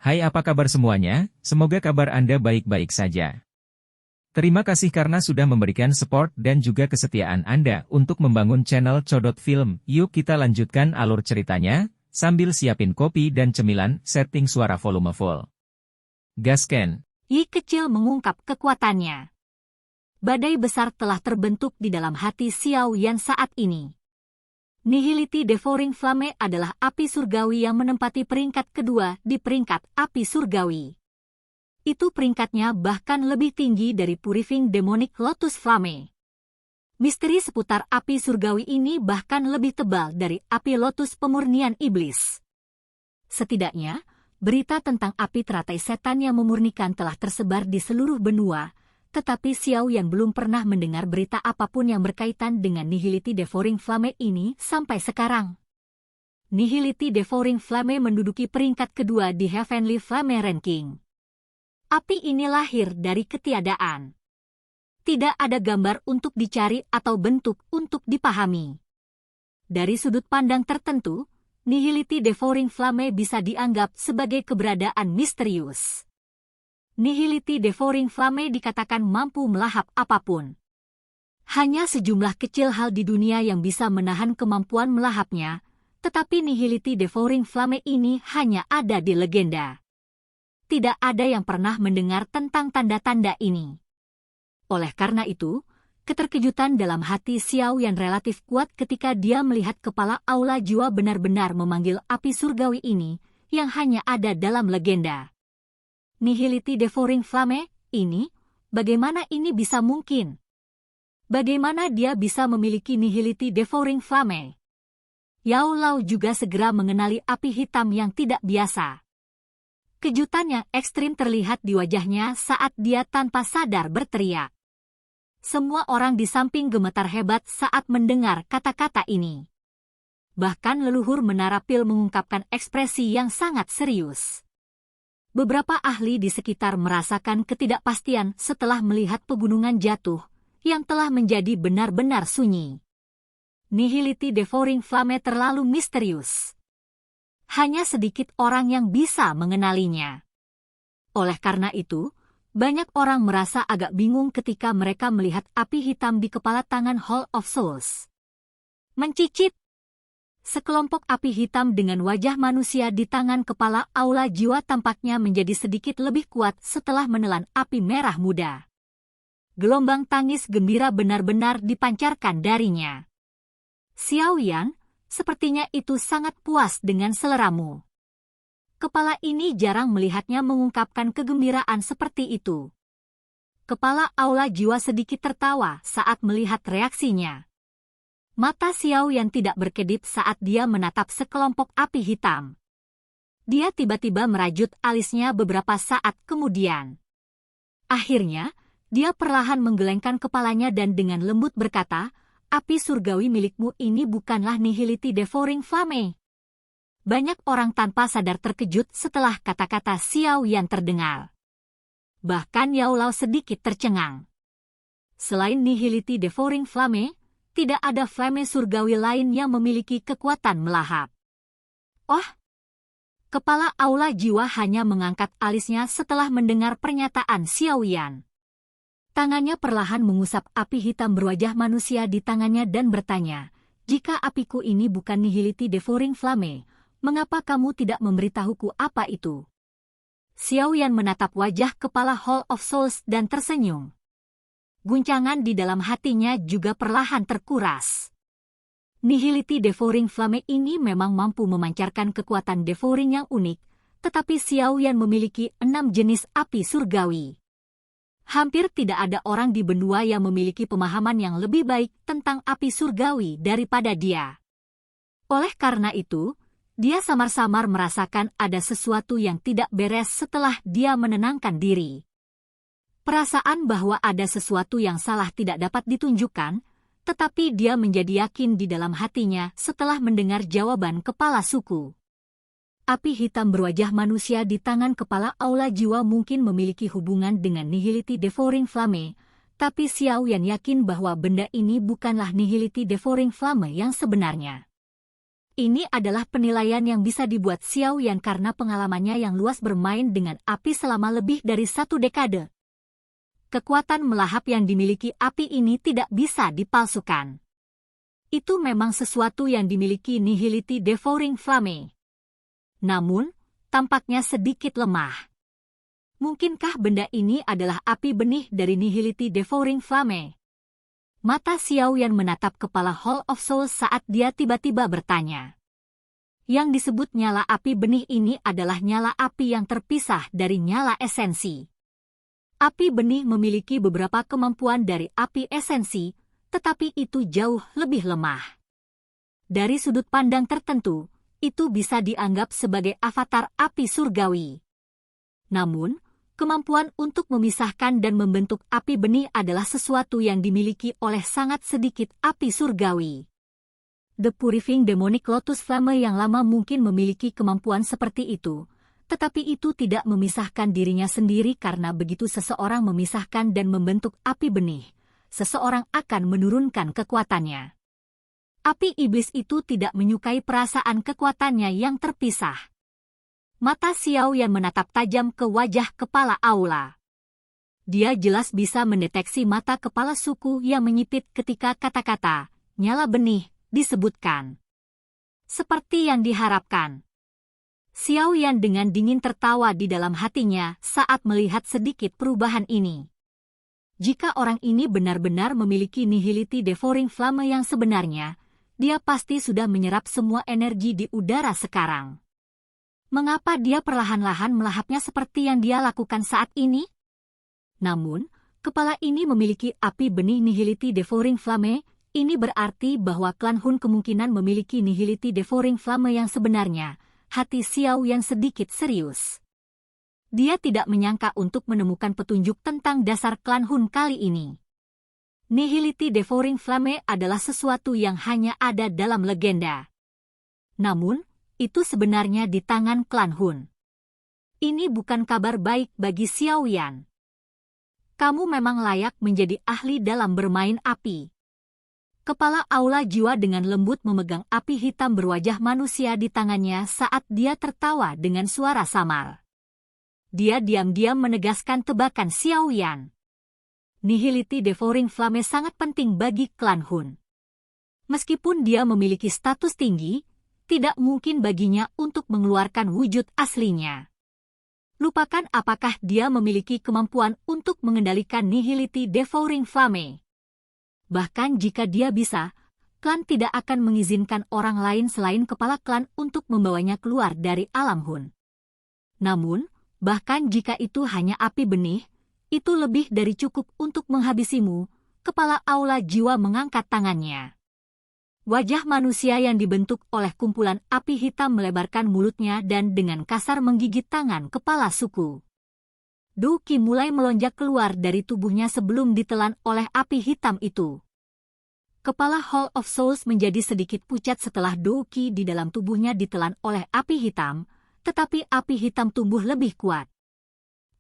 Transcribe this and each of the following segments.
Hai, apa kabar semuanya? Semoga kabar Anda baik-baik saja. Terima kasih karena sudah memberikan support dan juga kesetiaan Anda untuk membangun channel Codot Film. Yuk kita lanjutkan alur ceritanya, sambil siapin kopi dan cemilan, setting suara volume full. Gasken. Yi kecil mengungkap kekuatannya. Badai besar telah terbentuk di dalam hati Xiao Yan saat ini. Nihility Devouring Flame adalah api surgawi yang menempati peringkat kedua di peringkat api surgawi. Itu peringkatnya bahkan lebih tinggi dari Purifying Demonic Lotus Flame. Misteri seputar api surgawi ini bahkan lebih tebal dari api lotus pemurnian iblis. Setidaknya, berita tentang api teratai setan yang memurnikan telah tersebar di seluruh benua, tetapi Xiao Yan belum pernah mendengar berita apapun yang berkaitan dengan Nihility Devouring Flame ini sampai sekarang. Nihility Devouring Flame menduduki peringkat kedua di Heavenly Flame Ranking. Api ini lahir dari ketiadaan. Tidak ada gambar untuk dicari atau bentuk untuk dipahami. Dari sudut pandang tertentu, Nihility Devouring Flame bisa dianggap sebagai keberadaan misterius. Nihility Devouring Flame dikatakan mampu melahap apapun. Hanya sejumlah kecil hal di dunia yang bisa menahan kemampuan melahapnya, tetapi Nihility Devouring Flame ini hanya ada di legenda. Tidak ada yang pernah mendengar tentang tanda-tanda ini. Oleh karena itu, keterkejutan dalam hati Xiao Yan relatif kuat ketika dia melihat kepala aula jiwa benar-benar memanggil api surgawi ini, yang hanya ada dalam legenda. Nihility Devouring Flame, ini, bagaimana ini bisa mungkin? Bagaimana dia bisa memiliki Nihility Devouring Flame? Yao Lao juga segera mengenali api hitam yang tidak biasa. Kejutan yang ekstrim terlihat di wajahnya saat dia tanpa sadar berteriak. Semua orang di samping gemetar hebat saat mendengar kata-kata ini. Bahkan leluhur Menara Pil mengungkapkan ekspresi yang sangat serius. Beberapa ahli di sekitar merasakan ketidakpastian setelah melihat pegunungan jatuh, yang telah menjadi benar-benar sunyi. Nihility Devouring Flame terlalu misterius. Hanya sedikit orang yang bisa mengenalinya. Oleh karena itu, banyak orang merasa agak bingung ketika mereka melihat api hitam di kepala tangan Hall of Souls. Mencicit. Sekelompok api hitam dengan wajah manusia di tangan kepala aula jiwa tampaknya menjadi sedikit lebih kuat setelah menelan api merah muda. Gelombang tangis gembira benar-benar dipancarkan darinya. Xiao Yan, sepertinya itu sangat puas dengan seleramu. Kepala ini jarang melihatnya mengungkapkan kegembiraan seperti itu. Kepala aula jiwa sedikit tertawa saat melihat reaksinya. Mata Xiao Yan tidak berkedip saat dia menatap sekelompok api hitam. Dia tiba-tiba merajut alisnya beberapa saat kemudian. Akhirnya, dia perlahan menggelengkan kepalanya dan dengan lembut berkata, api surgawi milikmu ini bukanlah Nihility Devouring Flame. Banyak orang tanpa sadar terkejut setelah kata-kata Xiao Yan terdengar. Bahkan Yao Lao sedikit tercengang. Selain Nihility Devouring Flame, tidak ada flame surgawi lain yang memiliki kekuatan melahap. Oh! Kepala aula jiwa hanya mengangkat alisnya setelah mendengar pernyataan Xiao Yan. Tangannya perlahan mengusap api hitam berwajah manusia di tangannya dan bertanya, jika apiku ini bukan Nihility Devouring Flame, mengapa kamu tidak memberitahuku apa itu? Xiao Yan menatap wajah kepala Hall of Souls dan tersenyum. Guncangan di dalam hatinya juga perlahan terkuras. Nihility Devouring Flame ini memang mampu memancarkan kekuatan devouring yang unik, tetapi Xiao Yan memiliki 6 jenis api surgawi. Hampir tidak ada orang di benua yang memiliki pemahaman yang lebih baik tentang api surgawi daripada dia. Oleh karena itu, dia samar-samar merasakan ada sesuatu yang tidak beres setelah dia menenangkan diri. Perasaan bahwa ada sesuatu yang salah tidak dapat ditunjukkan, tetapi dia menjadi yakin di dalam hatinya setelah mendengar jawaban kepala suku. Api hitam berwajah manusia di tangan kepala aula jiwa mungkin memiliki hubungan dengan Nihility Devouring Flame, tapi Xiao Yan yakin bahwa benda ini bukanlah Nihility Devouring Flame yang sebenarnya. Ini adalah penilaian yang bisa dibuat Xiao Yan karena pengalamannya yang luas bermain dengan api selama lebih dari 1 dekade. Kekuatan melahap yang dimiliki api ini tidak bisa dipalsukan. Itu memang sesuatu yang dimiliki Nihility Devouring Flame. Namun, tampaknya sedikit lemah. Mungkinkah benda ini adalah api benih dari Nihility Devouring Flame? Mata Xiao Yan menatap kepala Hall of Souls saat dia tiba-tiba bertanya. Yang disebut nyala api benih ini adalah nyala api yang terpisah dari nyala esensi. Api benih memiliki beberapa kemampuan dari api esensi, tetapi itu jauh lebih lemah. Dari sudut pandang tertentu, itu bisa dianggap sebagai avatar api surgawi. Namun, kemampuan untuk memisahkan dan membentuk api benih adalah sesuatu yang dimiliki oleh sangat sedikit api surgawi. The Purifying Demonic Lotus Flame yang lama mungkin memiliki kemampuan seperti itu, tetapi itu tidak memisahkan dirinya sendiri karena begitu seseorang memisahkan dan membentuk api benih, seseorang akan menurunkan kekuatannya. Api iblis itu tidak menyukai perasaan kekuatannya yang terpisah. Mata Xiao Yan menatap tajam ke wajah kepala Aula. Dia jelas bisa mendeteksi mata kepala suku yang menyipit ketika kata-kata nyala benih disebutkan. Seperti yang diharapkan. Xiao Yan dengan dingin tertawa di dalam hatinya saat melihat sedikit perubahan ini. Jika orang ini benar-benar memiliki Nihility Devouring Flame yang sebenarnya, dia pasti sudah menyerap semua energi di udara sekarang. Mengapa dia perlahan-lahan melahapnya seperti yang dia lakukan saat ini? Namun, kepala ini memiliki api benih Nihility Devouring Flame, ini berarti bahwa klan Hun kemungkinan memiliki Nihility Devouring Flame yang sebenarnya. Hati Xiao yang sedikit serius. Dia tidak menyangka untuk menemukan petunjuk tentang dasar klan Hun kali ini. Nihility Devouring Flame adalah sesuatu yang hanya ada dalam legenda. Namun, itu sebenarnya di tangan klan Hun. Ini bukan kabar baik bagi Xiao Yan. Kamu memang layak menjadi ahli dalam bermain api. Kepala Aula Jiwa dengan lembut memegang api hitam berwajah manusia di tangannya saat dia tertawa dengan suara samar. Dia diam-diam menegaskan tebakan Xiao Yan. Nihility Devouring Flame sangat penting bagi klan Hun. Meskipun dia memiliki status tinggi, tidak mungkin baginya untuk mengeluarkan wujud aslinya. Lupakan apakah dia memiliki kemampuan untuk mengendalikan Nihility Devouring Flame. Bahkan jika dia bisa, klan tidak akan mengizinkan orang lain selain kepala klan untuk membawanya keluar dari alam Hun. Namun, bahkan jika itu hanya api benih, itu lebih dari cukup untuk menghabisimu. Kepala Aula Jiwa mengangkat tangannya. Wajah manusia yang dibentuk oleh kumpulan api hitam melebarkan mulutnya dan dengan kasar menggigit tangan kepala suku. Du Qi mulai melonjak keluar dari tubuhnya sebelum ditelan oleh api hitam itu. Kepala Hall of Souls menjadi sedikit pucat setelah Du Qi di dalam tubuhnya ditelan oleh api hitam, tetapi api hitam tumbuh lebih kuat.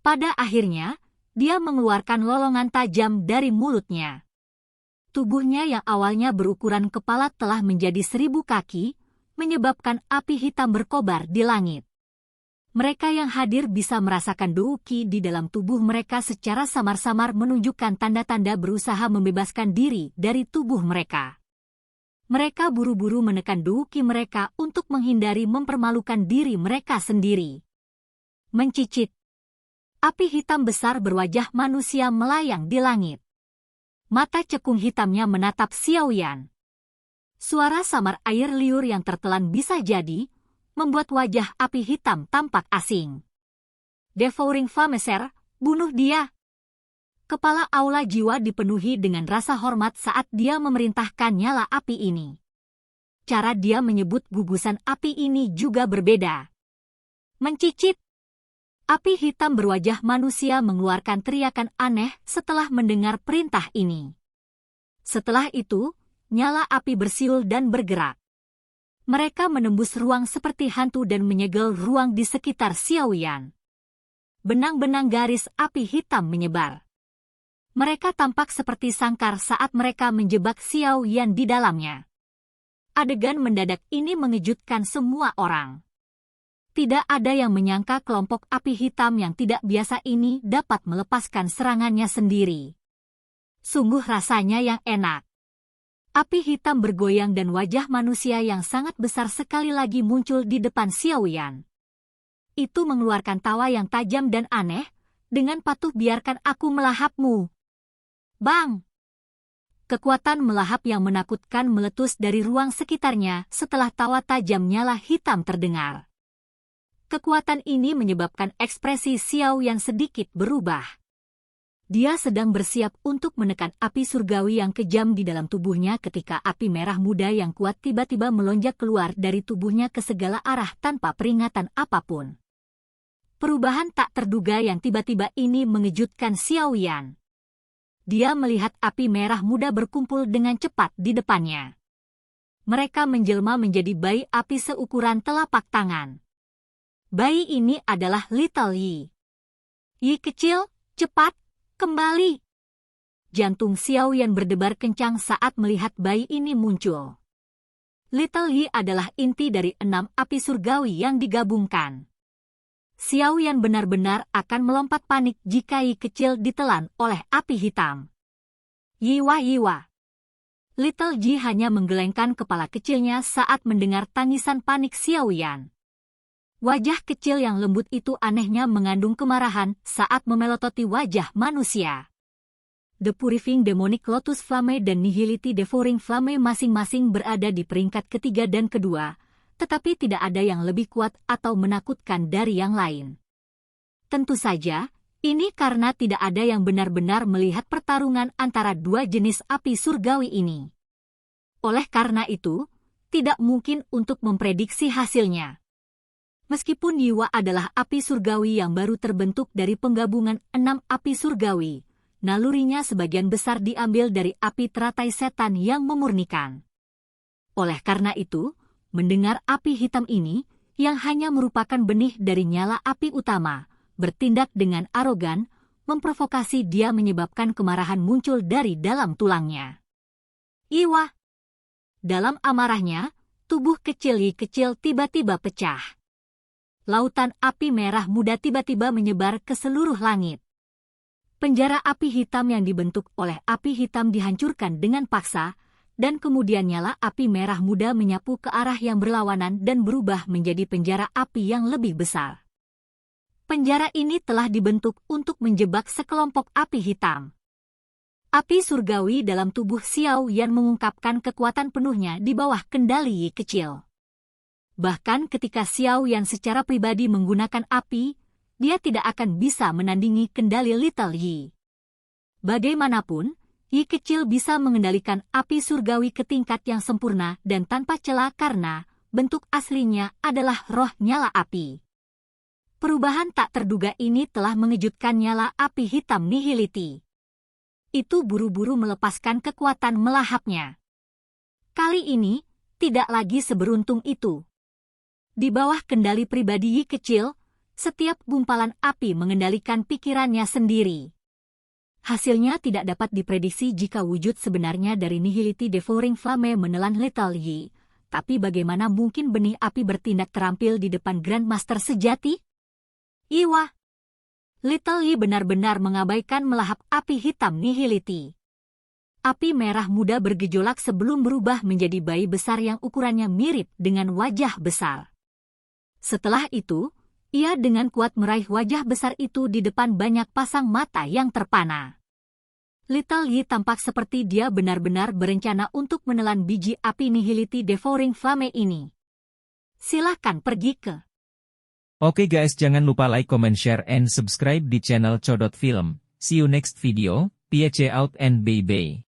Pada akhirnya, dia mengeluarkan lolongan tajam dari mulutnya. Tubuhnya yang awalnya berukuran kepala telah menjadi 1000 kaki, menyebabkan api hitam berkobar di langit. Mereka yang hadir bisa merasakan Du Qi di dalam tubuh mereka secara samar-samar menunjukkan tanda-tanda berusaha membebaskan diri dari tubuh mereka. Mereka buru-buru menekan Du Qi mereka untuk menghindari mempermalukan diri mereka sendiri. Mencicit. Api hitam besar berwajah manusia melayang di langit. Mata cekung hitamnya menatap Xiao Yan. Suara samar air liur yang tertelan bisa jadi, membuat wajah api hitam tampak asing. Devouring Flameser, bunuh dia. Kepala Aula Jiwa dipenuhi dengan rasa hormat saat dia memerintahkan nyala api ini. Cara dia menyebut gugusan api ini juga berbeda. Mencicit. Api hitam berwajah manusia mengeluarkan teriakan aneh setelah mendengar perintah ini. Setelah itu, nyala api bersiul dan bergerak. Mereka menembus ruang seperti hantu dan menyegel ruang di sekitar Xiao Yan. Benang-benang garis api hitam menyebar. Mereka tampak seperti sangkar saat mereka menjebak Xiao Yan di dalamnya. Adegan mendadak ini mengejutkan semua orang. Tidak ada yang menyangka kelompok api hitam yang tidak biasa ini dapat melepaskan serangannya sendiri. Sungguh rasanya yang enak. Api hitam bergoyang dan wajah manusia yang sangat besar sekali lagi muncul di depan Xiao Yan. Itu mengeluarkan tawa yang tajam dan aneh, dengan patuh biarkan aku melahapmu. Bang! Kekuatan melahap yang menakutkan meletus dari ruang sekitarnya setelah tawa tajam nyala hitam terdengar. Kekuatan ini menyebabkan ekspresi Xiao Yan sedikit berubah. Dia sedang bersiap untuk menekan api surgawi yang kejam di dalam tubuhnya ketika api merah muda yang kuat tiba-tiba melonjak keluar dari tubuhnya ke segala arah tanpa peringatan apapun. Perubahan tak terduga yang tiba-tiba ini mengejutkan Xiao Yan. Dia melihat api merah muda berkumpul dengan cepat di depannya. Mereka menjelma menjadi bayi api seukuran telapak tangan. Bayi ini adalah Little Yi. Yi kecil, cepat, kembali. Jantung Xiao Yan berdebar kencang saat melihat bayi ini muncul. Little Yi adalah inti dari 6 api surgawi yang digabungkan. Xiao Yan benar-benar akan melompat panik jika Yi kecil ditelan oleh api hitam. Yiwa Yiwa. Little Yi hanya menggelengkan kepala kecilnya saat mendengar tangisan panik Xiao Yan. Wajah kecil yang lembut itu anehnya mengandung kemarahan saat memelototi wajah manusia. The Purifying Demonic Lotus Flame dan Nihility Devouring Flame masing-masing berada di peringkat ketiga dan kedua, tetapi tidak ada yang lebih kuat atau menakutkan dari yang lain. Tentu saja, ini karena tidak ada yang benar-benar melihat pertarungan antara dua jenis api surgawi ini. Oleh karena itu, tidak mungkin untuk memprediksi hasilnya. Meskipun Yiwa adalah api surgawi yang baru terbentuk dari penggabungan 6 api surgawi, nalurinya sebagian besar diambil dari api teratai setan yang memurnikan. Oleh karena itu, mendengar api hitam ini, yang hanya merupakan benih dari nyala api utama, bertindak dengan arogan, memprovokasi dia menyebabkan kemarahan muncul dari dalam tulangnya. Yiwa! Dalam amarahnya, tubuh kecil Yi kecil tiba-tiba pecah. Lautan api merah muda tiba-tiba menyebar ke seluruh langit. Penjara api hitam yang dibentuk oleh api hitam dihancurkan dengan paksa, dan kemudian nyala api merah muda menyapu ke arah yang berlawanan dan berubah menjadi penjara api yang lebih besar. Penjara ini telah dibentuk untuk menjebak sekelompok api hitam. Api surgawi dalam tubuh Xiao Yan mengungkapkan kekuatan penuhnya di bawah kendali Yi kecil. Bahkan ketika Xiao Yan secara pribadi menggunakan api, dia tidak akan bisa menandingi kendali Little Yi. Bagaimanapun, Yi kecil bisa mengendalikan api surgawi ke tingkat yang sempurna dan tanpa celah karena bentuk aslinya adalah roh nyala api. Perubahan tak terduga ini telah mengejutkan nyala api hitam Nihility. Itu buru-buru melepaskan kekuatan melahapnya. Kali ini, tidak lagi seberuntung itu. Di bawah kendali pribadi Yi kecil, setiap gumpalan api mengendalikan pikirannya sendiri. Hasilnya tidak dapat diprediksi jika wujud sebenarnya dari Nihility Devouring Flame menelan Little Yi, tapi bagaimana mungkin benih api bertindak terampil di depan Grandmaster sejati? Iwa! Little Yi benar-benar mengabaikan melahap api hitam Nihility. Api merah muda bergejolak sebelum berubah menjadi bayi besar yang ukurannya mirip dengan wajah besar. Setelah itu, ia dengan kuat meraih wajah besar itu di depan banyak pasang mata yang terpana. Little Yi tampak seperti dia benar-benar berencana untuk menelan biji api Nihility Devouring Flame ini. Silahkan pergi ke. Oke guys, jangan lupa like, comment, share, and subscribe di channel Codot Film. See you next video, peace out and bye-bye.